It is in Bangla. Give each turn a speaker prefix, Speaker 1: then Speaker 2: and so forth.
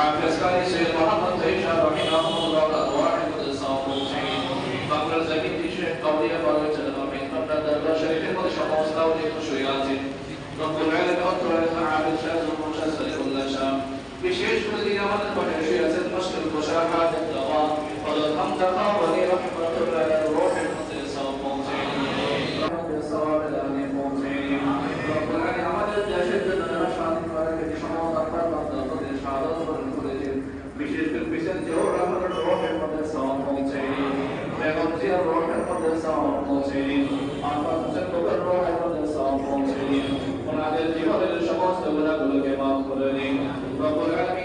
Speaker 1: حافظ قاری سید محمد عیشہ رحمہ اللہ الارواح متصاوبین বাংলার জমিন দেশে কাউরিয়া বারোয় জানাবেন আপনার দরবার শরীফের মধ্যে সমস্ত আউলিয়া খুশি আছেন রব্বুল আলামিন অত্র আবিদ শাহ মুশা সালিউল্লাহ শাহ বিশেষ করে দিন আমাদের পাশে এসে আছেন মুশকিল মুশাহাদ দাওয়া হযরত হামজা খাওয়ানি রাহমাতুল্লাহ রূহের মধ্যে সওয়াব পৌঁছে রহমতের সওয়াব আলামিন পৌঁছে রব্বুল আলামিন আমাদের দেশের জন্য যারা স্বাধীন করার ক্ষেত্রে সমস্ত আপনার বান্দাদের শাহাদাত বরণ করেছেন বিশেষ করে বিশেষ জোর আমাদের রূহের মধ্যে সওয়াব পৌঁছে এবং জিয়ার রূহের মধ্যে সওয়াব পৌঁছে আল্লাহ হোসেন কবির রূহের মধ্যে সওয়াব পৌঁছে ওনাদের জীবনের সমস্ত গুনাহগুলোকে মাফ করে দিন রব্বুল আলামিন